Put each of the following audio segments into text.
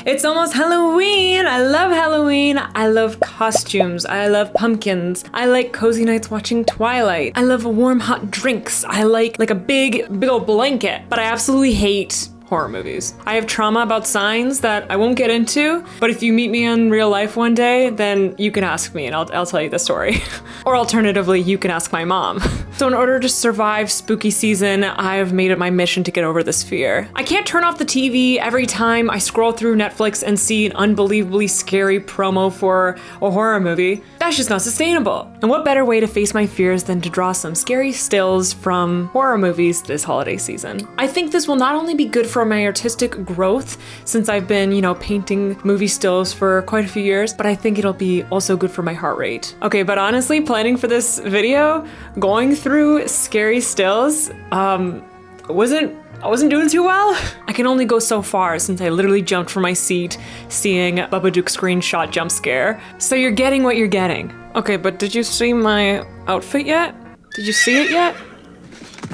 It's almost Halloween. I love Halloween. I love costumes. I love pumpkins. I like cozy nights watching Twilight. I love warm hot drinks. I like a big old blanket. But I absolutely hate horror movies. I have trauma about signs that I won't get into, but if you meet me in real life one day, then you can ask me and I'll tell you the story. Or alternatively, you can ask my mom. So in order to survive spooky season, I have made it my mission to get over this fear. I can't turn off the TV every time I scroll through Netflix and see an unbelievably scary promo for a horror movie. That's just not sustainable. And what better way to face my fears than to draw some scary stills from horror movies this holiday season? I think this will not only be good for my artistic growth, since I've been, painting movie stills for quite a few years, but I think it'll be also good for my heart rate. Okay, but honestly, planning for this video, going through scary stills, I wasn't doing too well. I can only go so far since I literally jumped from my seat seeing Babadook screenshot jump scare. So you're getting what you're getting. Okay, but did you see my outfit yet? Did you see it yet?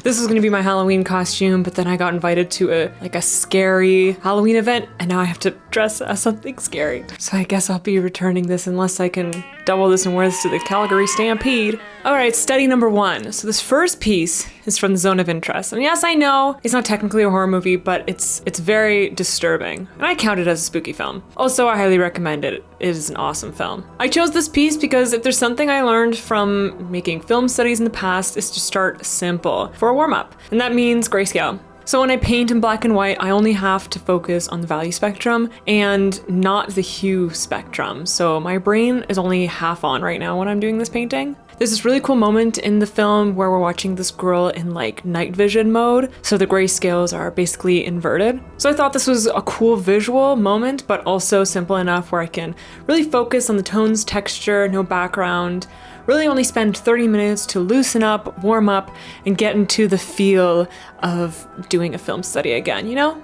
This was gonna be my Halloween costume, but then I got invited to a scary Halloween event, and now I have to dress as something scary. So I guess I'll be returning this unless I can double this and wear this to the Calgary Stampede. All right, study number 1. So this first piece is from the Zone of Interest. And yes, I know it's not technically a horror movie, but it's very disturbing. And I count it as a spooky film. Also, I highly recommend it. It is an awesome film. I chose this piece because if there's something I learned from making film studies in the past, is to start simple for a warm-up. And that means grayscale. So when I paint in black and white, I only have to focus on the value spectrum and not the hue spectrum. So my brain is only half on right now when I'm doing this painting. There's this really cool moment in the film where we're watching this girl in night vision mode. So the grayscales are basically inverted. So I thought this was a cool visual moment, but also simple enough where I can really focus on the tones, texture, no background. Really only spend 30 minutes to loosen up, warm up, and get into the feel of doing a film study again,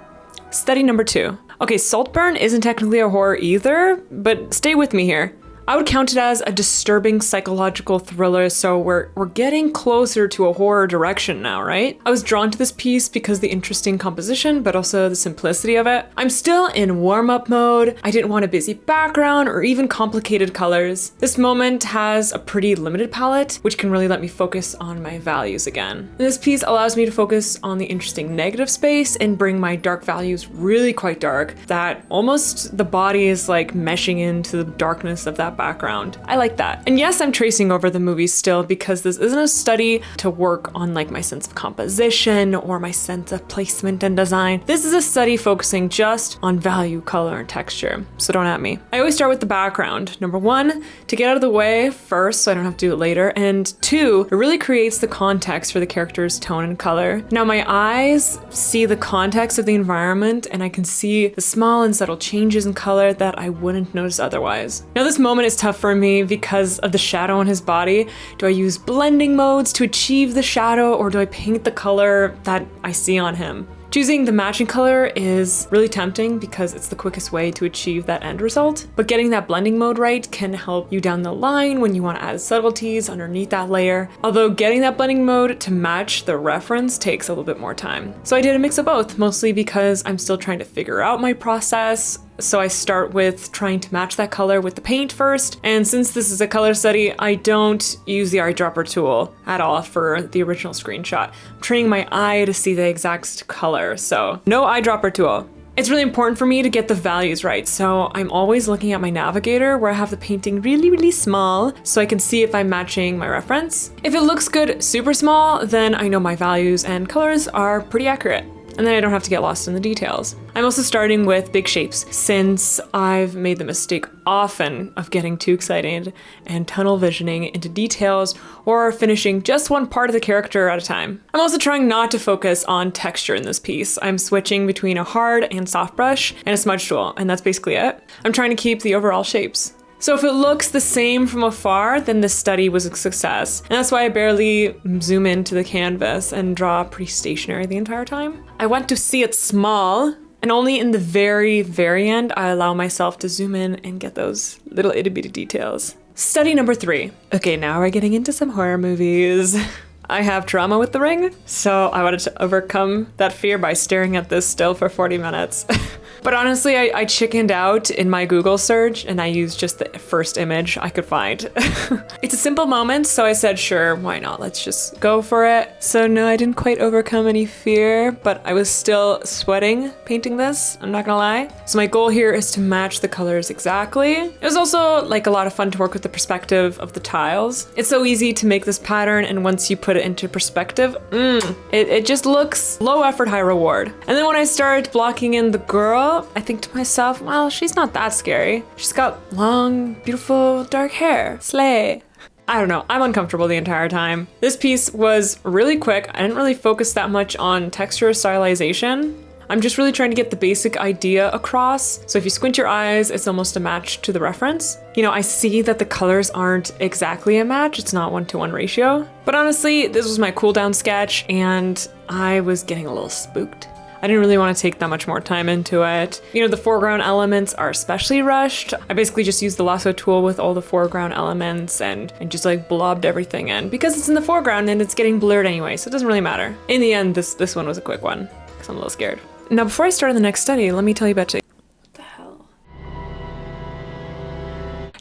Study number 2. Okay, Saltburn isn't technically a horror either, but stay with me here. I would count it as a disturbing psychological thriller, so we're getting closer to a horror direction now, right? I was drawn to this piece because the interesting composition, but also the simplicity of it. I'm still in warm-up mode. I didn't want a busy background or even complicated colors. This moment has a pretty limited palette, which can really let me focus on my values again. And this piece allows me to focus on the interesting negative space and bring my dark values really quite dark, that almost the body is meshing into the darkness of that background. I like that. And yes, I'm tracing over the movies still because this isn't a study to work on my sense of composition or my sense of placement and design. This is a study focusing just on value, color, and texture. So don't at me. I always start with the background. Number 1, to get out of the way first so I don't have to do it later. And 2, it really creates the context for the character's tone and color. Now my eyes see the context of the environment and I can see the small and subtle changes in color that I wouldn't notice otherwise. Now this moment is tough for me because of the shadow on his body. Do I use blending modes to achieve the shadow, or do I paint the color that I see on him? Choosing the matching color is really tempting because it's the quickest way to achieve that end result, but getting that blending mode right can help you down the line when you want to add subtleties underneath that layer. Although getting that blending mode to match the reference takes a little bit more time. So I did a mix of both, mostly because I'm still trying to figure out my process. So I start with trying to match that color with the paint first. And since this is a color study, I don't use the eyedropper tool at all for the original screenshot. I'm training my eye to see the exact color, so no eyedropper tool. It's really important for me to get the values right, so I'm always looking at my navigator where I have the painting really small so I can see if I'm matching my reference. If it looks good super small, then I know my values and colors are pretty accurate. And then I don't have to get lost in the details. I'm also starting with big shapes since I've made the mistake often of getting too excited and tunnel visioning into details or finishing just one part of the character at a time. I'm also trying not to focus on texture in this piece. I'm switching between a hard and soft brush and a smudge tool, and that's basically it. I'm trying to keep the overall shapes. So if it looks the same from afar, then this study was a success. And that's why I barely zoom into the canvas and draw pretty stationary the entire time. I want to see it small, and only in the very end, I allow myself to zoom in and get those little itty bitty details. Study number 3. Okay, now we're getting into some horror movies. I have trauma with The Ring, so I wanted to overcome that fear by staring at this still for 40 minutes. But honestly, I chickened out in my Google search and I used just the first image I could find. It's a simple moment, so I said, sure, why not? Let's just go for it. So no, I didn't quite overcome any fear, but I was still sweating painting this, I'm not gonna lie. So my goal here is to match the colors exactly. It was also like a lot of fun to work with the perspective of the tiles. It's so easy to make this pattern, and once you put it into perspective, it just looks low effort, high reward. And then when I started blocking in the girl, I think to myself, well, she's not that scary. She's got long, beautiful, dark hair. Slay. I don't know, I'm uncomfortable the entire time. This piece was really quick. I didn't really focus that much on texture or stylization. I'm just really trying to get the basic idea across. So if you squint your eyes, it's almost a match to the reference. You know, I see that the colors aren't exactly a match. It's not 1-to-1 ratio. But honestly, this was my cool down sketch and I was getting a little spooked. I didn't really want to take that much more time into it. You know, the foreground elements are especially rushed. I basically just used the lasso tool with all the foreground elements and just like blobbed everything in because it's in the foreground and it's getting blurred anyway, so it doesn't really matter. In the end, this one was a quick one because I'm a little scared. Now, before I start on the next study, let me tell you about today.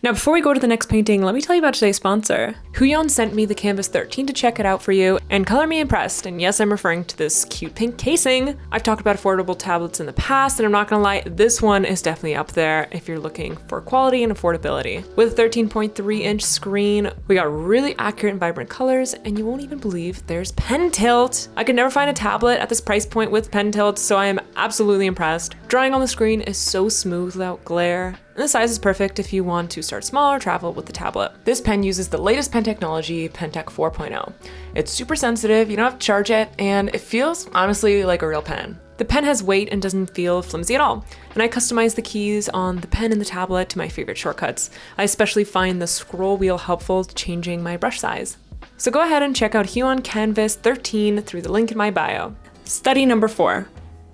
Now, before we go to the next painting, let me tell you about today's sponsor. Huyon sent me the Canvas 13 to check it out for you, and color me impressed, and yes, I'm referring to this cute pink casing. I've talked about affordable tablets in the past, and I'm not gonna lie, this one is definitely up there if you're looking for quality and affordability. With a 13.3-inch screen, we got really accurate and vibrant colors, and you won't even believe there's pen tilt. I could never find a tablet at this price point with pen tilt, so I am absolutely impressed. Drawing on the screen is so smooth without glare. And the size is perfect if you want to start small or travel with the tablet. This pen uses the latest pen technology, PenTech 4.0. It's super sensitive, you don't have to charge it, and it feels honestly like a real pen. The pen has weight and doesn't feel flimsy at all. And I customized the keys on the pen and the tablet to my favorite shortcuts. I especially find the scroll wheel helpful to changing my brush size. So go ahead and check out Huyon Canvas 13 through the link in my bio. Study number 4.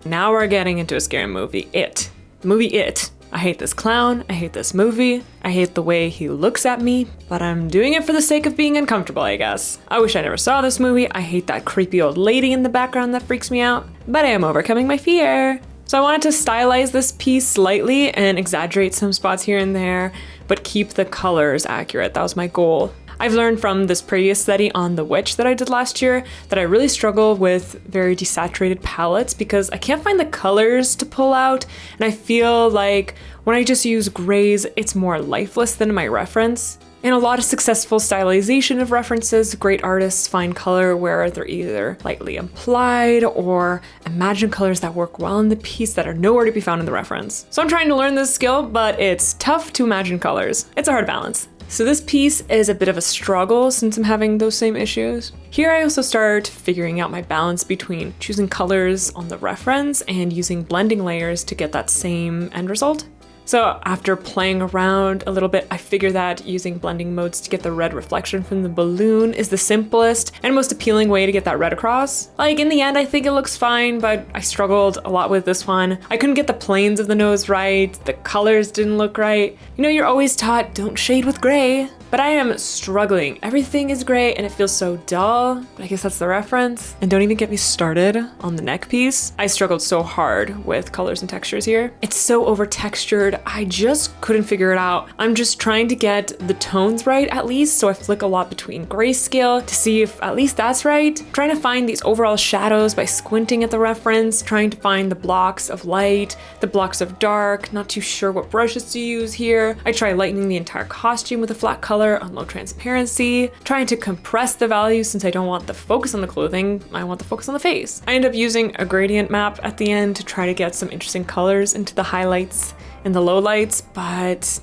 Now we're getting into a scary movie, It. The movie It. I hate this clown, I hate this movie, I hate the way he looks at me, but I'm doing it for the sake of being uncomfortable, I guess. I wish I never saw this movie, I hate that creepy old lady in the background that freaks me out, but I am overcoming my fear. So I wanted to stylize this piece slightly and exaggerate some spots here and there, but keep the colors accurate, that was my goal. I've learned from this previous study on The Witch that I did last year that I really struggle with very desaturated palettes because I can't find the colors to pull out, and I feel like when I just use grays, it's more lifeless than my reference. In a lot of successful stylization of references, great artists find color where they're either lightly implied or imagine colors that work well in the piece that are nowhere to be found in the reference. So I'm trying to learn this skill, but it's tough to imagine colors. It's a hard balance. So this piece is a bit of a struggle since I'm having those same issues. Here I also start figuring out my balance between choosing colors on the reference and using blending layers to get that same end result. So after playing around a little bit, I figured that using blending modes to get the red reflection from the balloon is the simplest and most appealing way to get that red across. Like in the end, I think it looks fine, but I struggled a lot with this one. I couldn't get the planes of the nose right, the colors didn't look right. You know, you're always taught don't shade with gray. But I am struggling. Everything is gray and it feels so dull, but I guess that's the reference. And don't even get me started on the neck piece. I struggled so hard with colors and textures here. It's so over textured, I just couldn't figure it out. I'm just trying to get the tones right at least, so I flick a lot between grayscale to see if at least that's right. Trying to find these overall shadows by squinting at the reference, trying to find the blocks of light, the blocks of dark, not too sure what brushes to use here. I try lightening the entire costume with a flat color on low transparency, trying to compress the values since I don't want the focus on the clothing, I want the focus on the face. I end up using a gradient map at the end to try to get some interesting colors into the highlights and the lowlights, but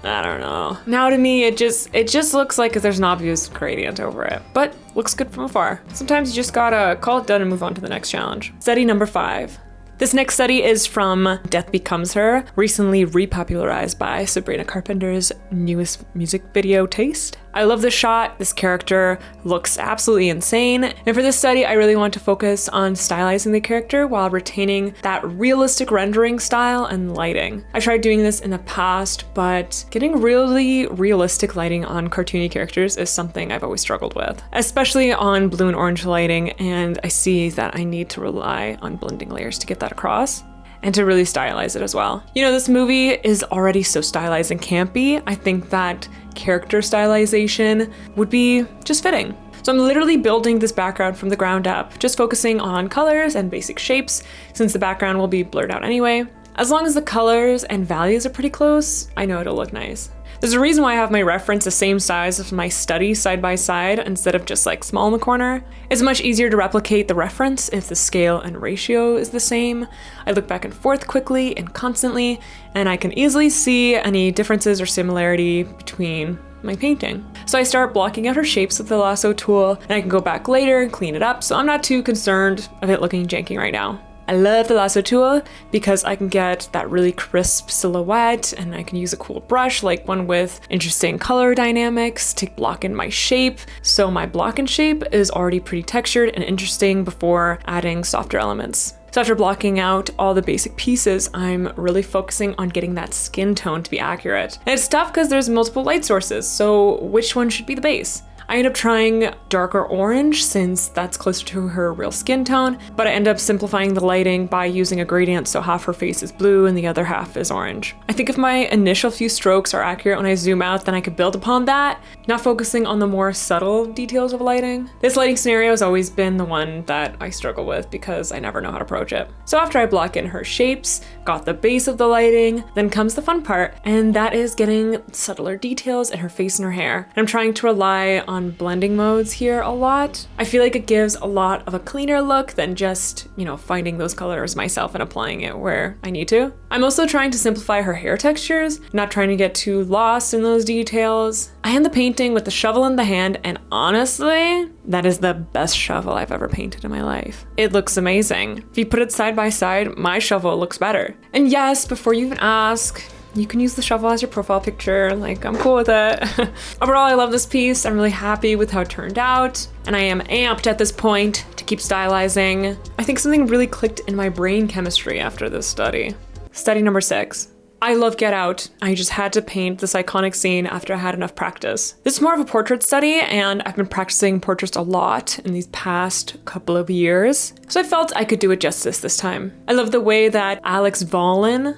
I don't know. Now to me, it just looks like there's an obvious gradient over it, but looks good from afar. Sometimes you just gotta call it done and move on to the next challenge. Study number 5. This next study is from Death Becomes Her, recently repopularized by Sabrina Carpenter's newest music video, Taste. I love this shot. This character looks absolutely insane. And for this study, I really want to focus on stylizing the character while retaining that realistic rendering style and lighting. I tried doing this in the past, but getting really realistic lighting on cartoony characters is something I've always struggled with, especially on blue and orange lighting, and I see that I need to rely on blending layers to get that across. and to really stylize it as well. You know, this movie is already so stylized and campy. I think that character stylization would be just fitting. So I'm literally building this background from the ground up, just focusing on colors and basic shapes, since the background will be blurred out anyway. As long as the colors and values are pretty close, I know it'll look nice. There's a reason why I have my reference the same size as my study side by side instead of just like small in the corner. It's much easier to replicate the reference if the scale and ratio is the same. I look back and forth quickly and constantly, and I can easily see any differences or similarity between my painting. So I start blocking out her shapes with the lasso tool, and I can go back later and clean it up, so I'm not too concerned of it looking janky right now. I love the lasso tool because I can get that really crisp silhouette, and I can use a cool brush, like one with interesting color dynamics, to block in my shape. So my block and shape is already pretty textured and interesting before adding softer elements. So after blocking out all the basic pieces, I'm really focusing on getting that skin tone to be accurate. And it's tough because there's multiple light sources, so which one should be the base? I end up trying darker orange since that's closer to her real skin tone, but I end up simplifying the lighting by using a gradient so half her face is blue and the other half is orange. I think if my initial few strokes are accurate when I zoom out, then I could build upon that, not focusing on the more subtle details of lighting. This lighting scenario has always been the one that I struggle with because I never know how to approach it. So after I block in her shapes, got the base of the lighting, then comes the fun part, and that is getting subtler details in her face and her hair. And I'm trying to rely on blending modes here a lot. I feel like it gives a lot of a cleaner look than just, finding those colors myself and applying it where I need to. I'm also trying to simplify her hair textures, not trying to get too lost in those details. I end the painting with the shovel in the hand, and honestly, that is the best shovel I've ever painted in my life. It looks amazing. If you put it side by side, my shovel looks better. And yes, before you even ask, you can use the shovel as your profile picture, I'm cool with it. Overall, I love this piece. I'm really happy with how it turned out, and I am amped at this point to keep stylizing. I think something really clicked in my brain chemistry after this study. Study number 6. I love Get Out. I just had to paint this iconic scene after I had enough practice. This is more of a portrait study, and I've been practicing portraits a lot in these past couple of years, so I felt I could do it justice this time. I love the way that Alex Valuin, I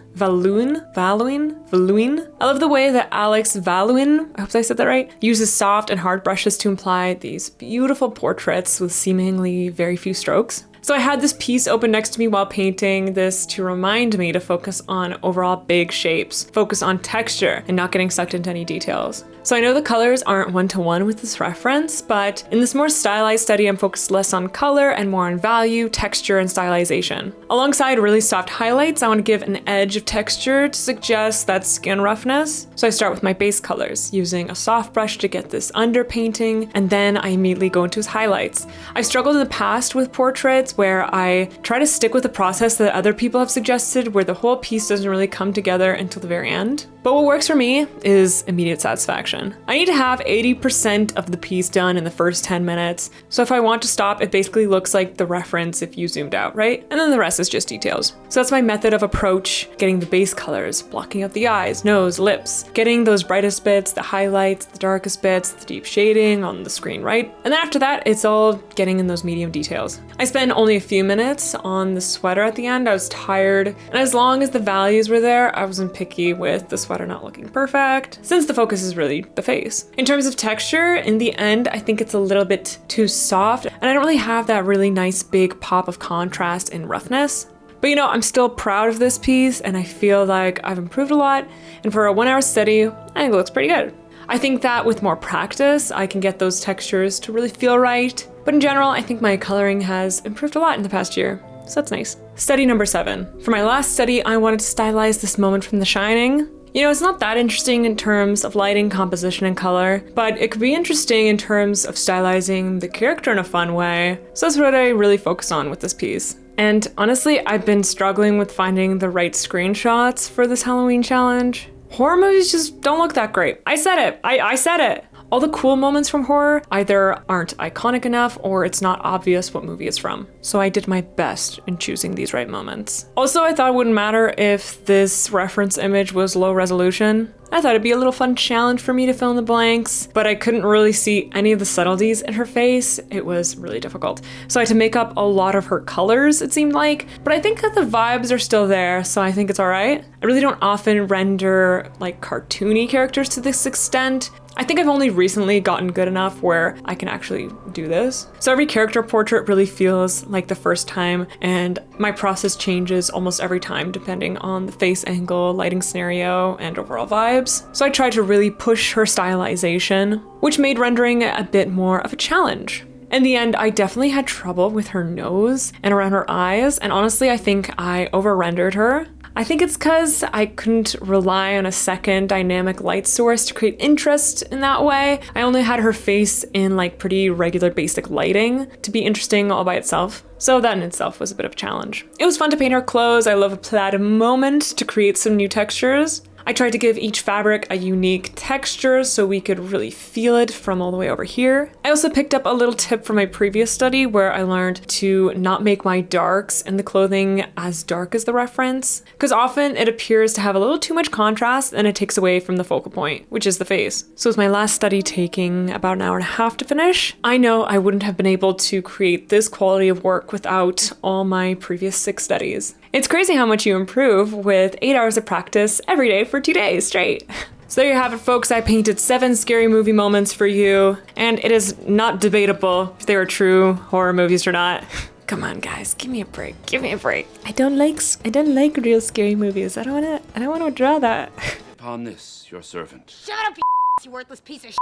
hope I said that right, uses soft and hard brushes to imply these beautiful portraits with seemingly very few strokes. So I had this piece open next to me while painting this to remind me to focus on overall big shapes, focus on texture, and not getting sucked into any details. So I know the colors aren't one-to-one with this reference, but in this more stylized study, I'm focused less on color and more on value, texture, and stylization. Alongside really soft highlights, I want to give an edge of texture to suggest that skin roughness. So I start with my base colors, using a soft brush to get this underpainting, and then I immediately go into his highlights. I've struggled in the past with portraits where I try to stick with the process that other people have suggested, where the whole piece doesn't really come together until the very end. But what works for me is immediate satisfaction. I need to have 80% of the piece done in the first 10 minutes. So if I want to stop, it basically looks like the reference if you zoomed out, right? And then the rest is just details. So that's my method of approach, getting the base colors, blocking out the eyes, nose, lips, getting those brightest bits, the highlights, the darkest bits, the deep shading on the screen, right? And then after that, it's all getting in those medium details. I spent only a few minutes on the sweater at the end. I was tired, and as long as the values were there, I wasn't picky with the sweater not looking perfect, since the focus is really the face. In terms of texture, in the end, I think it's a little bit too soft, and I don't really have that really nice big pop of contrast and roughness. But I'm still proud of this piece, and I feel like I've improved a lot, and for a 1-hour study, I think it looks pretty good. I think that with more practice, I can get those textures to really feel right, but in general, I think my coloring has improved a lot in the past year, so that's nice. Study number 7. For my last study, I wanted to stylize this moment from The Shining. It's not that interesting in terms of lighting, composition, and color, but it could be interesting in terms of stylizing the character in a fun way. So that's what I really focus on with this piece. And honestly, I've been struggling with finding the right screenshots for this Halloween challenge. Horror movies just don't look that great. I said it. I said it. All the cool moments from horror either aren't iconic enough or it's not obvious what movie it's from. So I did my best in choosing these right moments. Also, I thought it wouldn't matter if this reference image was low resolution. I thought it'd be a little fun challenge for me to fill in the blanks, but I couldn't really see any of the subtleties in her face. It was really difficult. So I had to make up a lot of her colors, it seemed like, but I think that the vibes are still there, so I think it's all right. I really don't often render like cartoony characters to this extent. I think I've only recently gotten good enough where I can actually do this. So every character portrait really feels like the first time, and my process changes almost every time depending on the face angle, lighting scenario, and overall vibes. So I tried to really push her stylization, which made rendering a bit more of a challenge. In the end, I definitely had trouble with her nose and around her eyes, and honestly, I think I over-rendered her. I think it's because I couldn't rely on a second dynamic light source to create interest in that way. I only had her face in like pretty regular basic lighting to be interesting all by itself. So that in itself was a bit of a challenge. It was fun to paint her clothes. I love a plaid moment to create some new textures. I tried to give each fabric a unique texture so we could really feel it from all the way over here. I also picked up a little tip from my previous study where I learned to not make my darks in the clothing as dark as the reference, because often it appears to have a little too much contrast and it takes away from the focal point, which is the face. So with my last study taking about an hour and a half to finish, I know I wouldn't have been able to create this quality of work without all my previous 6 studies. It's crazy how much you improve with 8 hours of practice every day for 2 days straight. So there you have it, folks. I painted 7 scary movie moments for you, and it is not debatable if they were true horror movies or not. Come on, guys, give me a break. Give me a break. I don't like real scary movies. I don't wanna draw that. Upon this, your servant. Shut up, you worthless piece of shit.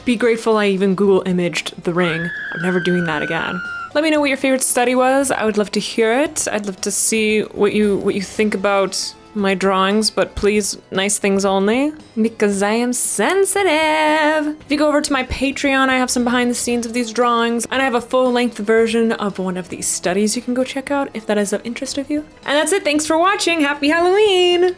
Be grateful I even Google imaged The Ring. I'm never doing that again. Let me know what your favorite study was. I would love to hear it. I'd love to see what you think about my drawings, but please, nice things only, because I am sensitive. If you go over to my Patreon, I have some behind the scenes of these drawings, and I have a full-length version of one of these studies you can go check out if that is of interest of you. And that's it. Thanks for watching. Happy Halloween!